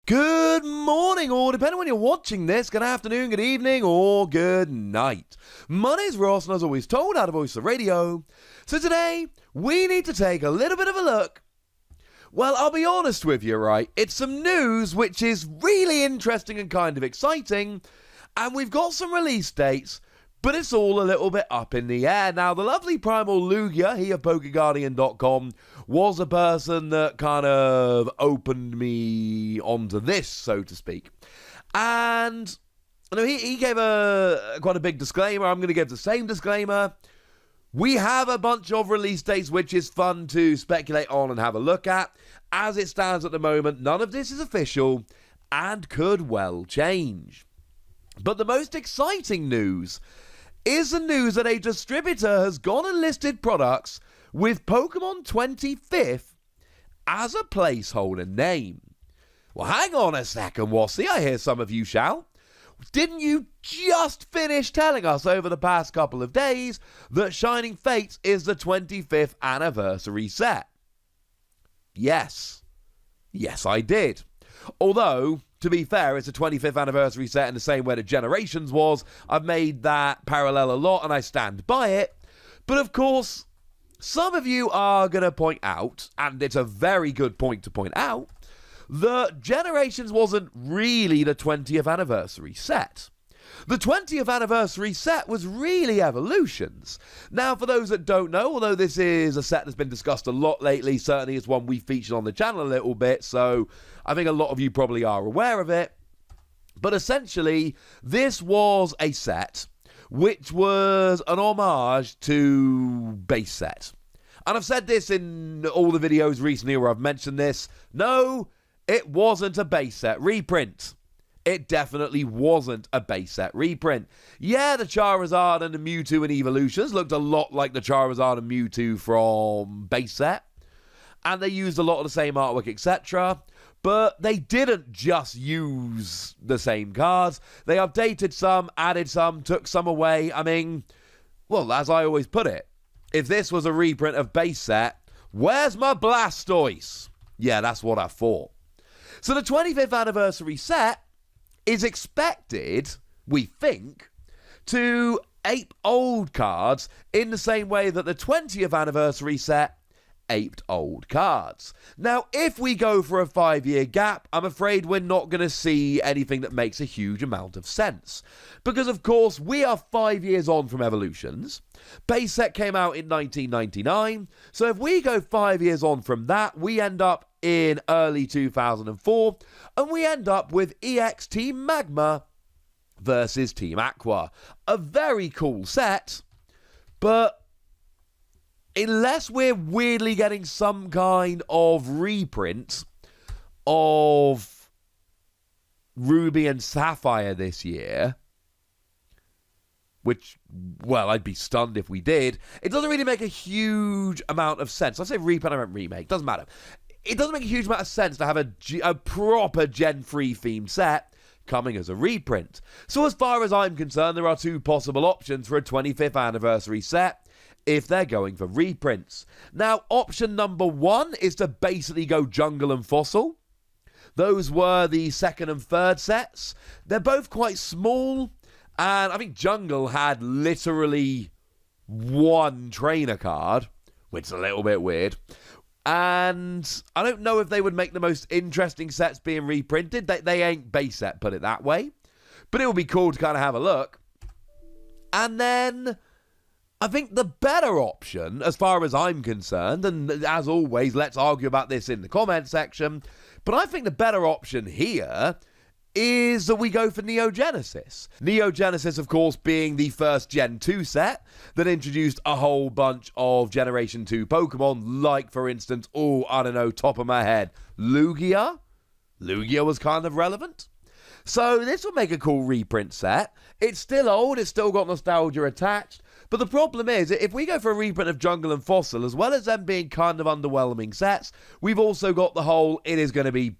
Good morning, or depending on when you're watching this, good afternoon, good evening, or good night. My name's Ross, and as always told, out of Voice of Radio. So today, we need to take a little bit of a look. Well, I'll be honest with you, right? It's some news which is really interesting and kind of exciting, and we've got some release dates, but it's all a little bit up in the air. Now, the lovely Primal Lugia, he of PokeGuardian.com, was a person that kind of opened me onto this, so to speak. And he gave quite a big disclaimer. I'm going to give the same disclaimer. We have a bunch of release dates which is fun to speculate on and have a look at. As it stands at the moment, none of this is official and could well change. But the most exciting news is the news that a distributor has gone and listed products with Pokémon 25th as a placeholder name. Well, hang on a second, Wassy, I hear some of you shout. Didn't you just finish telling us over the past couple of days that Shining Fates is the 25th anniversary set? Yes. Yes, I did. Although, to be fair, it's a 25th anniversary set in the same way that Generations was. I've made that parallel a lot and I stand by it. But of course, some of you are going to point out, and it's a very good point to point out, that Generations wasn't really the 20th anniversary set. The 20th anniversary set was really Evolutions. Now, for those that don't know, although this is a set that's been discussed a lot lately, certainly it's one we featured on the channel a little bit, so I think a lot of you probably are aware of it. But essentially, this was a set which was an homage to base set. And I've said this in all the videos recently where I've mentioned this. No, it wasn't a base set reprint. It definitely wasn't a base set reprint. Yeah, the Charizard and the Mewtwo and Evolutions looked a lot like the Charizard and Mewtwo from base set. And they used a lot of the same artwork, etc. But they didn't just use the same cards. They updated some, added some, took some away. I mean, well, as I always put it, if this was a reprint of base set, where's my Blastoise? Yeah, that's what I thought. So the 25th anniversary set is expected, we think, to ape old cards in the same way that the 20th anniversary set aped old cards. Now, if we go for a 5-year gap, I'm afraid we're not going to see anything that makes a huge amount of sense. Because, of course, we are 5 years on from Evolutions. Base set came out in 1999. So if we go 5 years on from that, we end up in early 2004. And we end up with EX Team Magma versus Team Aqua. A very cool set, but unless we're weirdly getting some kind of reprint of Ruby and Sapphire this year, which, well, I'd be stunned if we did, it doesn't really make a huge amount of sense. I say reprint, I meant remake, doesn't matter. It doesn't make a huge amount of sense to have a proper Gen 3 themed set coming as a reprint. So as far as I'm concerned, there are two possible options for a 25th anniversary set if they're going for reprints. Now, option number one is to basically go Jungle and Fossil. Those were the second and third sets. They're both quite small, and I think Jungle had literally one trainer card, which is a little bit weird. And I don't know if they would make the most interesting sets being reprinted. They ain't base set, put it that way. But it would be cool to kind of have a look. And then I think the better option, as far as I'm concerned, and as always, let's argue about this in the comment section, but I think the better option here is that we go for Neo Genesis. Neo Genesis, of course, being the first Gen 2 set that introduced a whole bunch of Generation 2 Pokemon, like, for instance, I don't know, top of my head, Lugia? Lugia was kind of relevant. So this would make a cool reprint set. It's still old, it's still got nostalgia attached, but the problem is, if we go for a reprint of Jungle and Fossil, as well as them being kind of underwhelming sets, we've also got the whole, it is going to be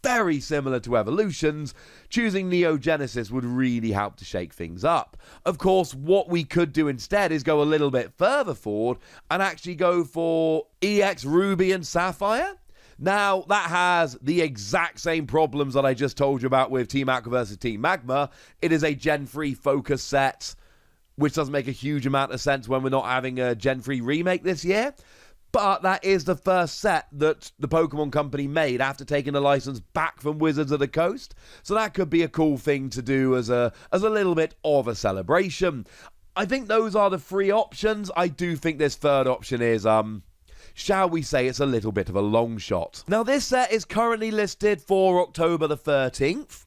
very similar to Evolutions. Choosing Neo Genesis would really help to shake things up. Of course, what we could do instead is go a little bit further forward and actually go for EX Ruby and Sapphire. Now, that has the exact same problems that I just told you about with Team Aqua versus Team Magma. It is a Gen 3 focus set, which doesn't make a huge amount of sense when we're not having a Gen 3 remake this year. But that is the first set that the Pokemon Company made after taking the license back from Wizards of the Coast. So that could be a cool thing to do as a little bit of a celebration. I think those are the three options. I do think this third option is, shall we say, it's a little bit of a long shot. Now, this set is currently listed for October the 13th.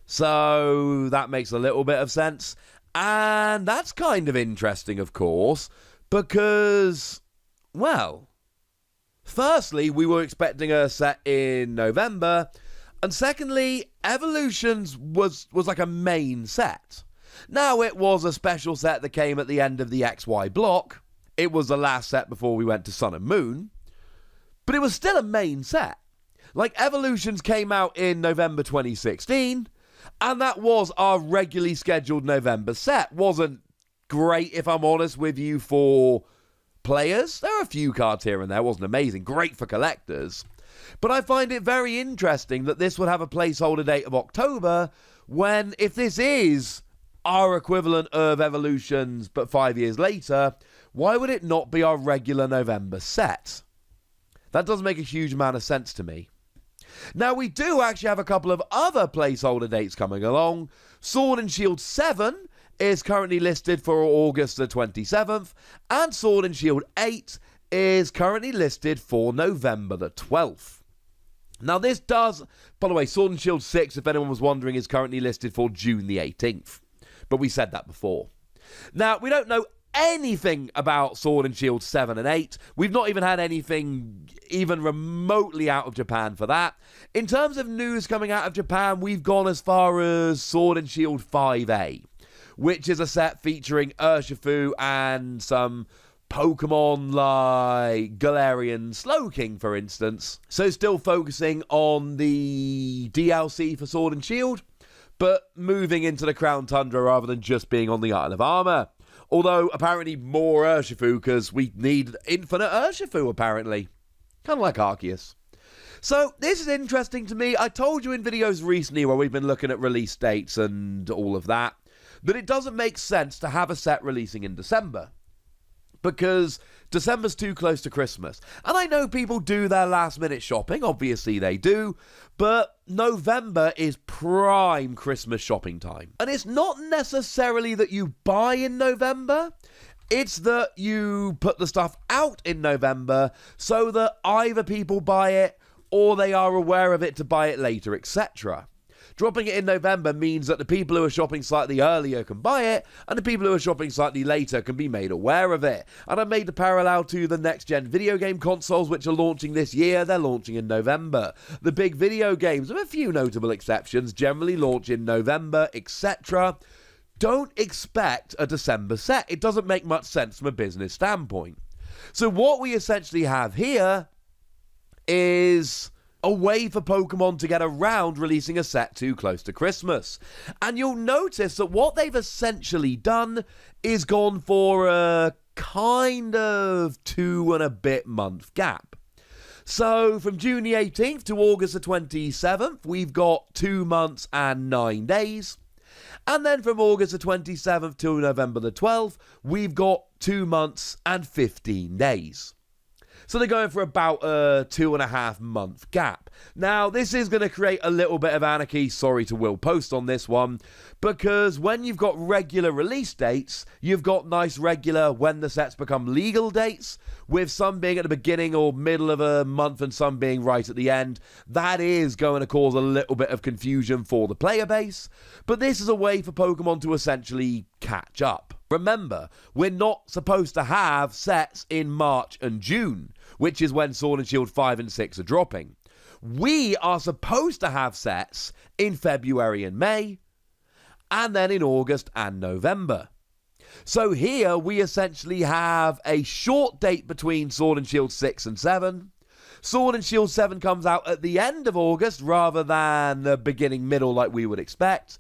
So that makes a little bit of sense. And that's kind of interesting, of course, because, well, firstly, we were expecting a set in November, and secondly, Evolutions was like a main set. Now, it was a special set that came at the end of the XY block. It was the last set before we went to Sun and Moon, but it was still a main set. Like, Evolutions came out in November 2016, and that was our regularly scheduled November set. Wasn't great, if I'm honest with you, for players. There are a few cards here and there. Wasn't amazing. Great for collectors. But I find it very interesting that this would have a placeholder date of October when, if this is our equivalent of Evolutions but 5 years later, why would it not be our regular November set? That doesn't make a huge amount of sense to me. Now, we do actually have a couple of other placeholder dates coming along. Sword and Shield 7 is currently listed for August the 27th, and Sword and Shield 8 is currently listed for November the 12th. Now, this does, by the way, Sword and Shield 6, if anyone was wondering, is currently listed for June the 18th. But we said that before. Now, we don't know anything about Sword and Shield 7 and 8. We've not even had anything even remotely out of Japan for that. In terms of news coming out of Japan, we've gone as far as Sword and Shield 5A, which is a set featuring Urshifu and some Pokemon like Galarian Slowking, for instance. So still focusing on the DLC for Sword and Shield, but moving into the Crown Tundra rather than just being on the Isle of Armor. Although, apparently more Urshifu, because we need infinite Urshifu, apparently. Kind of like Arceus. So, this is interesting to me. I told you in videos recently where we've been looking at release dates and all of that it doesn't make sense to have a set releasing in December. Because December's too close to Christmas. And I know people do their last minute shopping, obviously they do, but November is prime Christmas shopping time. And it's not necessarily that you buy in November, it's that you put the stuff out in November so that either people buy it or they are aware of it to buy it later, etc. Dropping it in November means that the people who are shopping slightly earlier can buy it, and the people who are shopping slightly later can be made aware of it. And I've made the parallel to the next-gen video game consoles, which are launching this year. They're launching in November. The big video games, with a few notable exceptions, generally launch in November, etc. Don't expect a December set. It doesn't make much sense from a business standpoint. So what we essentially have here is a way for Pokemon to get around releasing a set too close to Christmas. And you'll notice that what they've essentially done is gone for a kind of 2 and a bit month gap. So from June the 18th to August the 27th, we've got 2 months and 9 days. And then from August the 27th to November the 12th, we've got 2 months and 15 days. So they're going for about a 2.5 month gap. Now, this is going to create a little bit of anarchy. Sorry to Will Post on this one. Because when you've got regular release dates, you've got nice regular when the sets become legal dates, with some being at the beginning or middle of a month and some being right at the end. That is going to cause a little bit of confusion for the player base. But this is a way for Pokemon to essentially catch up. Remember, we're not supposed to have sets in March and June, which is when Sword and Shield 5 and 6 are dropping. We are supposed to have sets in February and May, and then in August and November. So here we essentially have a short date between Sword and Shield 6 and 7, Sword and Shield 7 comes out at the end of August rather than the beginning, middle like we would expect.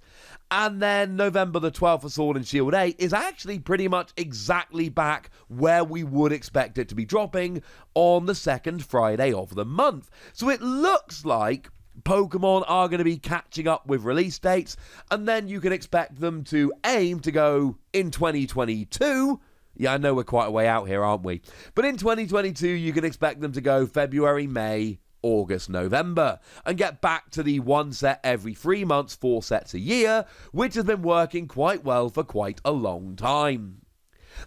And then November the 12th for Sword and Shield 8 is actually pretty much exactly back where we would expect it to be dropping on the second Friday of the month. So it looks like Pokemon are going to be catching up with release dates, and then you can expect them to aim to go in 2022. Yeah, I know we're quite a way out here, aren't we? But in 2022, you can expect them to go February, May, August, November, and get back to the one set every 3 months, 4 sets a year, which has been working quite well for quite a long time.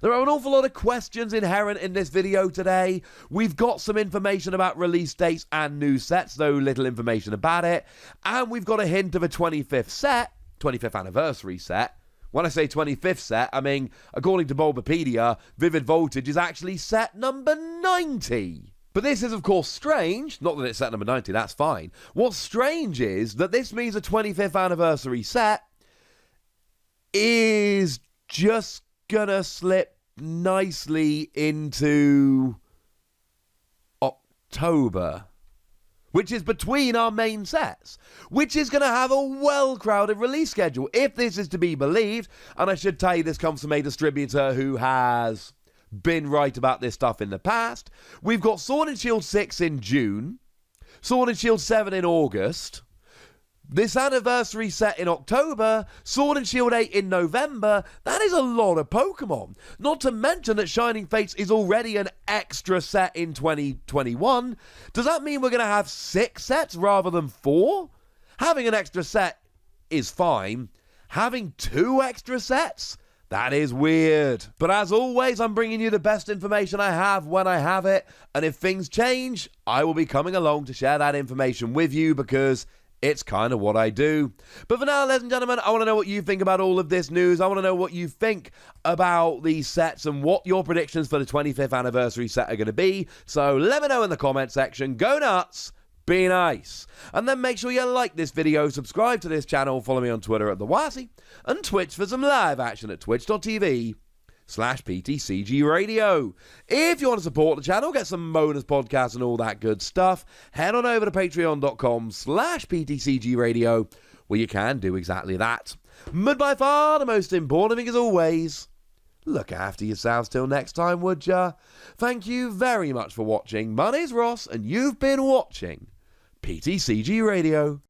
There are an awful lot of questions inherent in this video today. We've got some information about release dates and new sets, though little information about it. And we've got a hint of a 25th anniversary set. When I say 25th set, I mean, according to Bulbapedia, Vivid Voltage is actually set number 90. But this is, of course, strange. Not that it's set number 90, that's fine. What's strange is that this means a 25th anniversary set is just gonna slip nicely into October, which is between our main sets, which is going to have a well-crowded release schedule, if this is to be believed. And I should tell you, this comes from a distributor who has been right about this stuff in the past. We've got Sword and Shield 6 in June, Sword and Shield 7 in August, this anniversary set in October, Sword and Shield 8 in November. That is a lot of Pokemon. Not to mention that Shining Fates is already an extra set in 2021. Does that mean we're going to have 6 sets rather than 4? Having an extra set is fine. Having 2 extra sets? That is weird. But as always, I'm bringing you the best information I have when I have it. And if things change, I will be coming along to share that information with you, because it's kind of what I do. But for now, ladies and gentlemen, I want to know what you think about all of this news. I want to know what you think about these sets and what your predictions for the 25th anniversary set are going to be. So let me know in the comment section. Go nuts. Be nice. And then make sure you like this video, subscribe to this channel, follow me on Twitter at TheWazzy, and Twitch for some live action at twitch.tv/PTCGRadio. If you want to support the channel, get some bonus podcasts and all that good stuff, head on over to patreon.com/PTCGRadio, where you can do exactly that. But by far the most important thing, as always, look after yourselves till next time, would ya? Thank you very much for watching. My name's Ross, and you've been watching PTCG Radio.